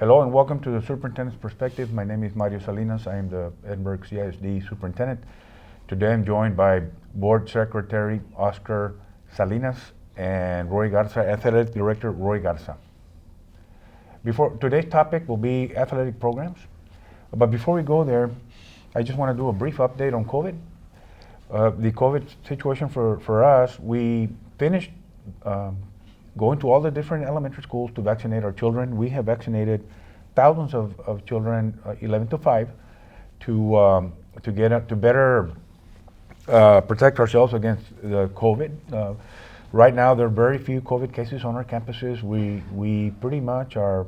Hello and welcome to the Superintendent's Perspective. My name is Mario Salinas. I am the Edinburgh CISD Superintendent. Today I'm joined by Board Secretary Oscar Salinas and Roy Garza, Athletic Director Roy Garza. Today's topic will be athletic programs. But before we go there, I just want to do a brief update on COVID. The COVID situation for us, we finished going to all the different elementary schools to vaccinate our children. We have vaccinated thousands of children, 11 to 5, to better protect ourselves against the COVID. Right now, there are very few COVID cases on our campuses. We pretty much are,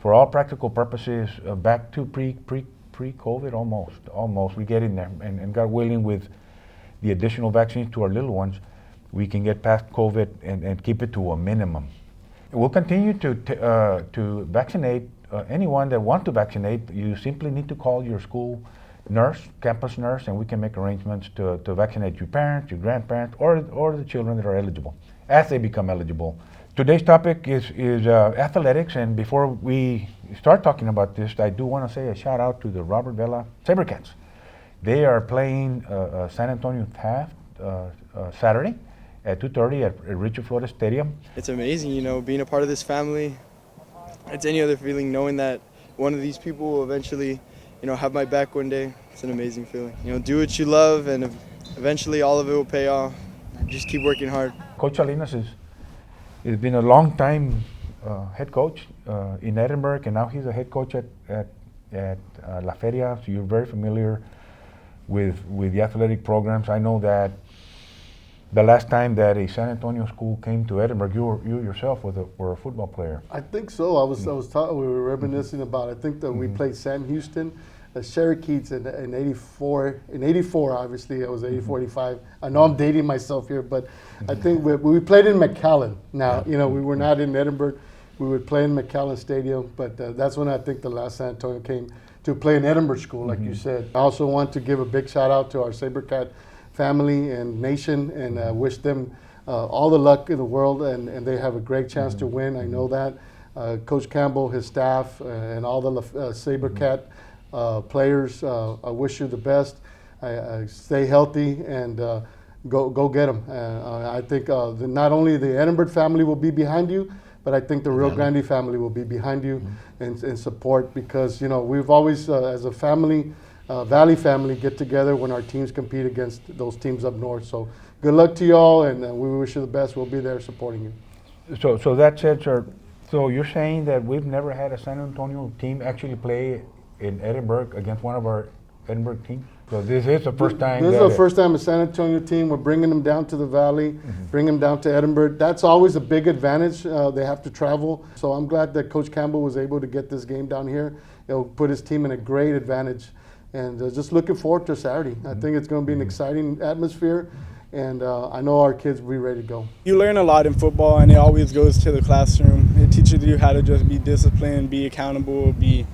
for all practical purposes, back to pre-COVID almost. We get in there, and God willing, with the additional vaccines to our little ones, we can get past COVID and keep it to a minimum. We'll continue to vaccinate anyone that wants to vaccinate. You simply need to call your school nurse, campus nurse, and we can make arrangements to vaccinate your parents, your grandparents, or the children that are eligible, as they become eligible. Today's topic is athletics, and before we start talking about this, I do want to say a shout out to the Robert Vela Sabercats. They are playing San Antonio Taft Saturday at 2:30 at Richard Flores Stadium. It's amazing, being a part of this family. It's any other feeling knowing that one of these people will eventually, have my back one day. It's an amazing feeling. Do what you love, and eventually all of it will pay off. Just keep working hard. Coach Salinas has been a long time head coach in Edinburgh, and now he's a head coach at La Feria, so you're very familiar with the athletic programs. I know that the last time that a San Antonio school came to Edinburgh, you yourself were a football player. I think so. We were reminiscing about. I think that we played Sam Houston, Sherry Keats in '84. In '84, obviously, it was '84-'85. I know I'm dating myself here, but I think we played in McAllen. Now, we were not in Edinburgh. We would play in McAllen Stadium, but that's when I think the last San Antonio came to play in Edinburgh school, like you said. I also want to give a big shout out to our Sabercat family and nation, and wish them all the luck in the world, and they have a great chance to win. I know that. Coach Campbell, his staff, and all the Sabercat players, I wish you the best. Stay healthy and go get them. I think not only the Edinburgh family will be behind you, but I think the Rio Grande family will be behind you and support, because we've always, as a family, Valley family, get together when our teams compete against those teams up north. So good luck to y'all, and we wish you the best. We'll be there supporting you. So that said, sir, so you're saying that we've never had a San Antonio team actually play in Edinburgh against one of our Edinburgh teams? So this is the first time? This is the first time a San Antonio team. We're bringing them down to the Valley, bring them down to Edinburgh. That's always a big advantage. They have to travel. So I'm glad that Coach Campbell was able to get this game down here. It'll put his team in a great advantage. And just looking forward to Saturday. I think it's going to be an exciting atmosphere, and I know our kids will be ready to go. You learn a lot in football, and it always goes to the classroom. It teaches you how to just be disciplined, be accountable, be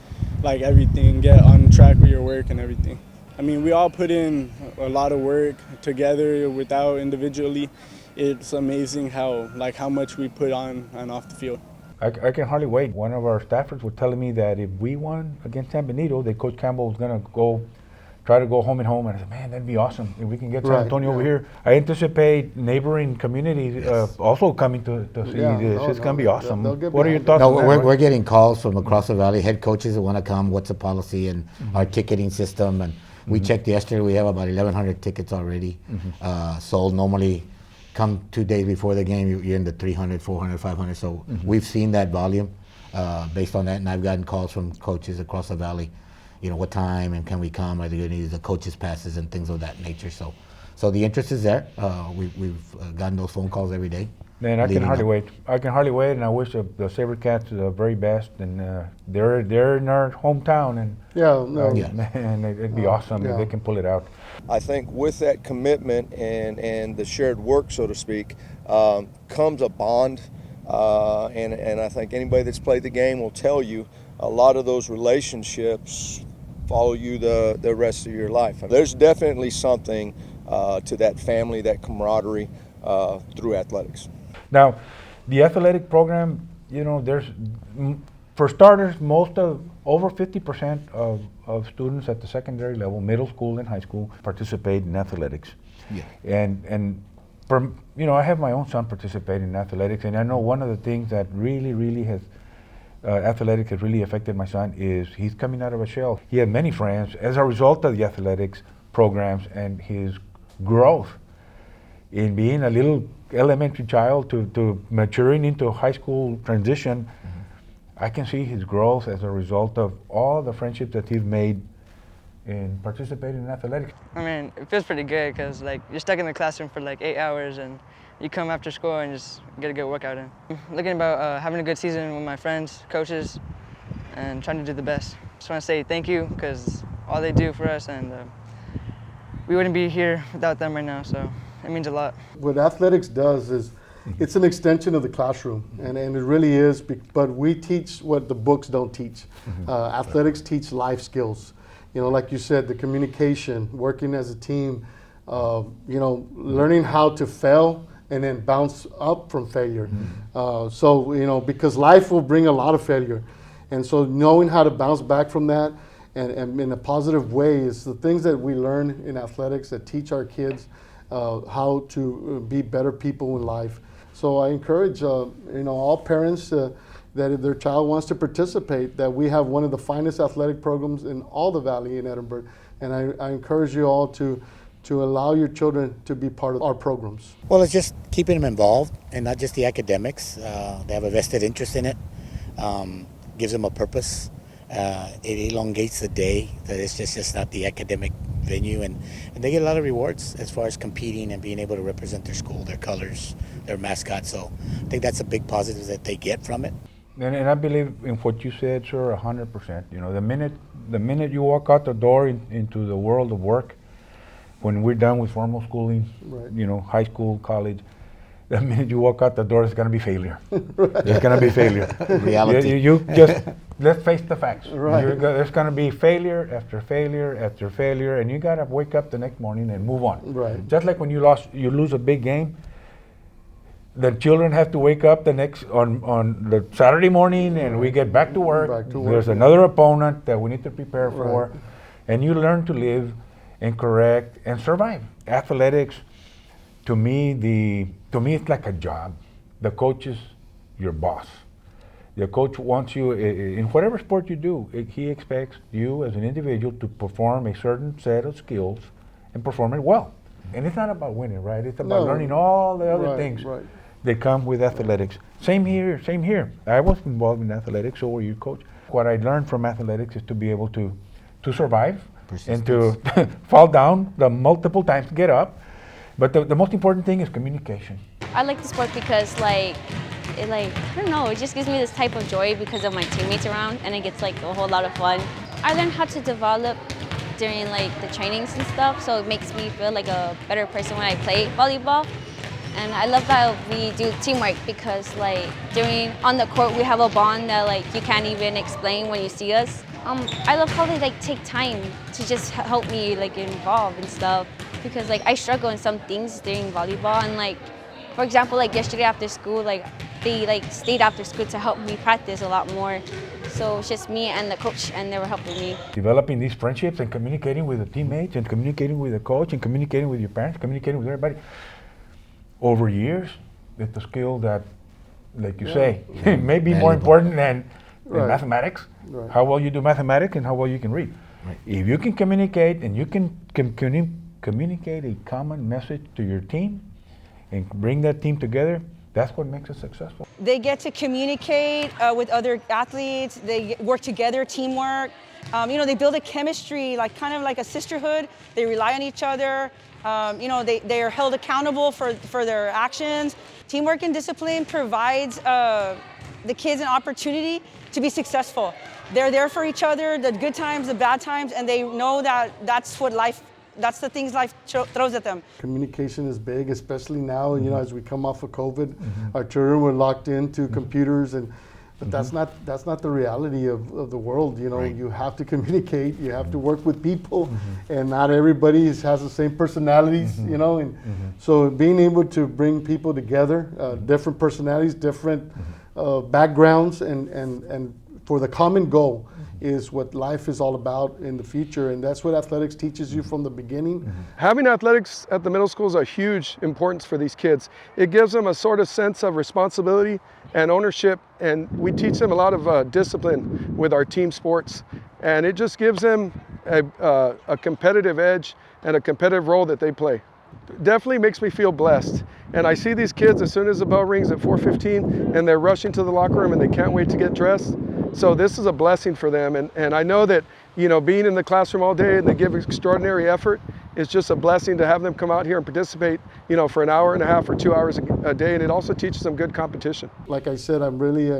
like everything, get on track with your work and everything. I mean, we all put in a lot of work together without individually. It's amazing how much we put on and off the field. I can hardly wait. One of our staffers was telling me that if we won against San Benito, that Coach Campbell was going to try to go home and home. And I said, man, that'd be awesome if we can get San Antonio over here. I anticipate neighboring communities also coming to see this. It's going to be awesome. What are your thoughts on that? We're getting calls from across the valley, head coaches that want to come, what's the policy and our ticketing system. And we checked yesterday, we have about 1,100 tickets already sold. Normally, come 2 days before the game, you're in the 300, 400, 500. So we've seen that volume based on that, and I've gotten calls from coaches across the valley. What time and can we come? Are they going to use the coaches' passes and things of that nature? So the interest is there. We've gotten those phone calls every day. Man, I can hardly wait. I can hardly wait, and I wish the Sabercats the very best. And they're in our hometown, and man, it'd be awesome if they can pull it out. I think with that commitment and the shared work, so to speak, comes a bond. And I think anybody that's played the game will tell you a lot of those relationships follow you the rest of your life. There's definitely something to that family, that camaraderie through athletics. Now, the athletic program, there's for starters, over 50% of students at the secondary level, middle school and high school, participate in athletics. Yeah. And from, I have my own son participating in athletics, and I know one of the things that really has athletics has really affected my son is he's coming out of a shell. He had many friends as a result of the athletics programs, and his growth in being a little elementary child to maturing into a high school transition. I can see his growth as a result of all the friendships that he's made in participating in athletics. I mean, it feels pretty good because like you're stuck in the classroom for like 8 hours and you come after school and just get a good workout in. Looking about having a good season with my friends, coaches, and trying to do the best. Just want to say thank you because all they do for us, and we wouldn't be here without them right now, so it means a lot. What athletics does is it's an extension of the classroom, and it really is, but we teach what the books don't teach. Athletics teach life skills. Like you said, the communication, working as a team, learning how to fail and then bounce up from failure. Because life will bring a lot of failure. And so knowing how to bounce back from that and in a positive way is the things that we learn in athletics that teach our kids how to be better people in life. So I encourage all parents that if their child wants to participate, that we have one of the finest athletic programs in all the Valley in Edinburgh. And I encourage you all to allow your children to be part of our programs. Well, it's just keeping them involved and not just the academics. They have a vested interest in it. Gives them a purpose. It elongates the day. That it's just not the academic venue, and they get a lot of rewards as far as competing and being able to represent their school, their colors, their mascot. So I think that's a big positive that they get from it. And I believe in what you said, sir, 100%. The minute you walk out the door into the world of work, when we're done with formal schooling, Right. High school, college, the minute you walk out the door, it's going to be failure. It's going to be failure. Reality. You just, let's face the facts. Right. There's going to be failure after failure after failure, and you got to wake up the next morning and move on. Right. Just like when you lose a big game, the children have to wake up on the Saturday morning, and we get back to work. There's yeah. another opponent that we need to prepare for, Right. and you learn to live and correct and survive. Athletics, to me, it's like a job. The coach is your boss. The coach wants you in whatever sport you do. He expects you as an individual to perform a certain set of skills and perform it well. And it's not about winning, right? It's about learning all the other things that come with athletics. Same here. I was involved in athletics, so were you, coach. What I learned from athletics is to be able to survive and to fall down the multiple times, get up. But the most important thing is communication. I like the sport because I don't know, it just gives me this type of joy because of my teammates around, and it gets like a whole lot of fun. I learned how to develop during the trainings and stuff, so it makes me feel like a better person when I play volleyball. And I love that we do teamwork because on the court we have a bond that you can't even explain when you see us. I love how they take time to just help me involved and stuff, because I struggle in some things during volleyball, and for example yesterday after school they stayed after school to help me practice a lot more. So it's just me and the coach, and they were helping me. Developing these friendships and communicating with the teammates and communicating with the coach and communicating with your parents, communicating with everybody. Over years, it's a skill that, like you say, may be more important than mathematics. Right. How well you do mathematics and how well you can read. Right. If you can communicate and you can communicate a common message to your team and bring that team together, that's what makes it successful. They get to communicate with other athletes. They work together, teamwork. They build a chemistry, kind of like a sisterhood. They rely on each other. They are held accountable for their actions. Teamwork and discipline provides the kids an opportunity to be successful. They're there for each other, the good times, the bad times, and they know that that's the things life throws at them. Communication is big, especially now, as we come off of COVID. Our children were locked into computers, but that's not the reality of the world. You have to communicate, you have to work with people, and not everybody has the same personalities, so being able to bring people together, different personalities, different backgrounds, and for the common goal is what life is all about in the future, and that's what athletics teaches you from the beginning. Having athletics at the middle school is a huge importance for these kids. It gives them a sort of sense of responsibility and ownership, and we teach them a lot of discipline with our team sports, and it just gives them a competitive edge and a competitive role that they play. Definitely makes me feel blessed. And I see these kids as soon as the bell rings at 4:15 and they're rushing to the locker room and they can't wait to get dressed. So this is a blessing for them. And I know that, you know, being in the classroom all day and they give extraordinary effort, it's just a blessing to have them come out here and participate, you know, for an hour and a half or 2 hours a day. And it also teaches them good competition. Like I said, I'm really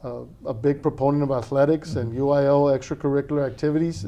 a big proponent of athletics and UIO extracurricular activities.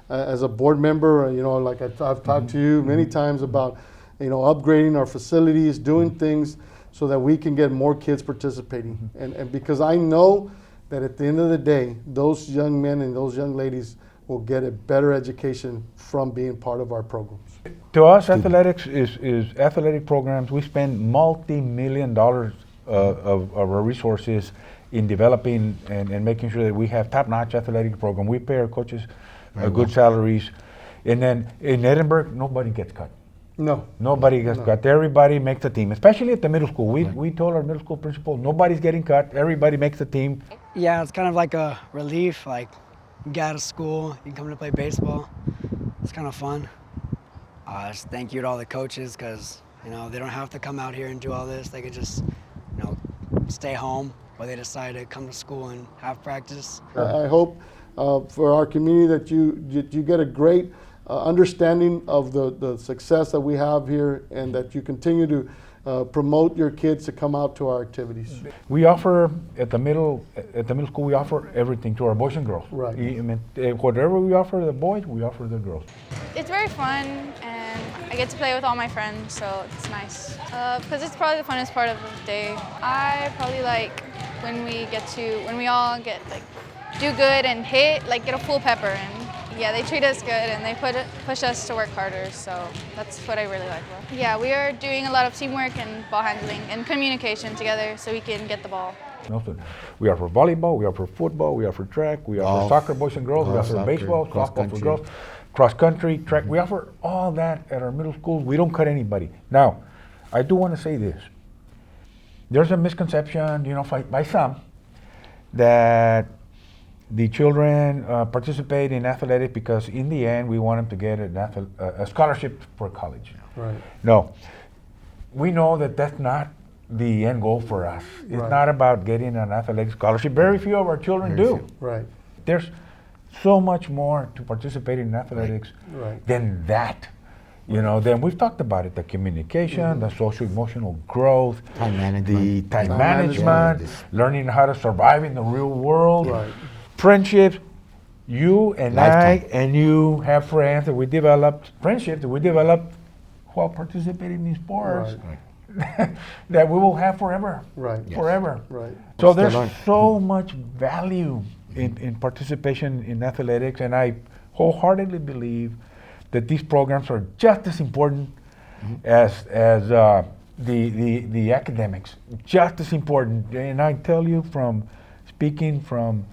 As a board member, you know, like I've talked to you many times about, you know, upgrading our facilities, doing things so that we can get more kids participating. And because I know that at the end of the day, those young men and those young ladies will get a better education from being part of our programs. To us, athletics is athletic programs. We spend multi-million dollars of our resources in developing and making sure that we have top-notch athletic program. We pay our coaches good salaries. And then in Edinburgh, nobody gets cut. No. Nobody gets cut. Everybody makes the team, especially at the middle school. We told our middle school principal, nobody's getting cut. Everybody makes the team. Yeah, it's kind of like a relief. Like, you get out of school, you come to play baseball. It's kind of fun. Just thank you to all the coaches because, you know, they don't have to come out here and do all this. They could just, you know, stay home while they decide to come to school and have practice. I hope for our community that you get a great understanding of the success that we have here and that you continue to promote your kids to come out to our activities. We offer at the middle school. We offer everything to our boys and girls. Right. I mean, whatever we offer the boys, we offer the girls. It's very fun, and I get to play with all my friends, so it's nice. Because it's probably the funnest part of the day. I probably like when we all get like do good and hit, like get a full pepper, and yeah, they treat us good and they push us to work harder, so that's what I really like about it. Yeah, we are doing a lot of teamwork and ball handling and communication together so we can get the ball. We offer volleyball, we offer football, we offer track, we offer soccer, boys and girls, we offer soccer, baseball, softball for girls, cross country, track. We offer all that at our middle schools. We don't cut anybody. Now, I do want to say this. There's a misconception, you know, by some that the children participate in athletics because in the end we want them to get a scholarship for college. Right. No, we know that that's not the end goal for us. It's not about getting an athletic scholarship. Very few of our children do. Right. There's so much more to participate in athletics than that. You know, then we've talked about it, the communication, the social-emotional growth, Time management. the time management, learning how to survive in the real world, Right. friendships. You and Lifetime. I and you have friends that we developed, friendships that we developed while participating in sports that we will have forever. Right. Forever. Right. So Still there's learn. so much value in participation in athletics, and I wholeheartedly believe that these programs are just as important as the academics, just as important. And I tell you from speaking from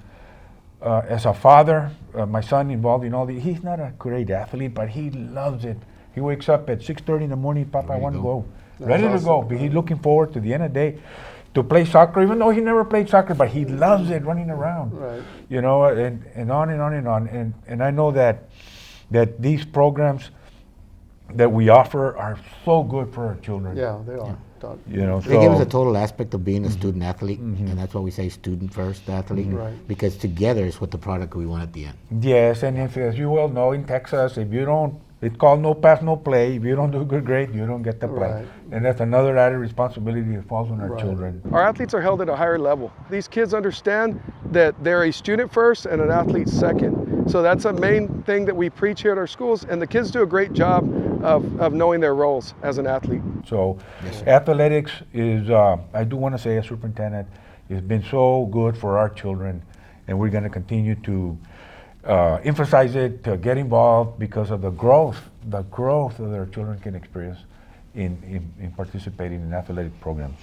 as a father, my son involved in all the, he's not a great athlete, but he loves it. He wakes up at 6:30 in the morning, Papa, I want to go. Ready to go. He's looking forward to the end of the day to play soccer, even though he never played soccer, but he loves it, running around. Right. You know, and on and on and on. And I know that these programs that we offer are so good for our children. Yeah, they are. You know, They give us a so total aspect of being a student athlete, and that's why we say student first athlete, Right. because together is what the product we want at the end. yes, and if, as you well know, in Texas, if you don't, it's called no pass, no play. If you don't do a good grade, you don't get to play. Right. And that's another added responsibility that falls on our Right. children. Our athletes are held at a higher level. These kids understand that they're a student first and an athlete second. So that's a main thing that we preach here at our schools, and the kids do a great job of knowing their roles as an athlete. So athletics is, I do want to say as superintendent, it's been so good for our children, and we're going to continue to emphasize it, to get involved because of the growth that our children can experience in participating in athletic programs.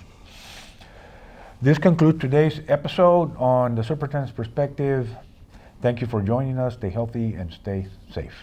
This concludes today's episode on the Superintendent's Perspective. Thank you for joining us. Stay healthy and stay safe.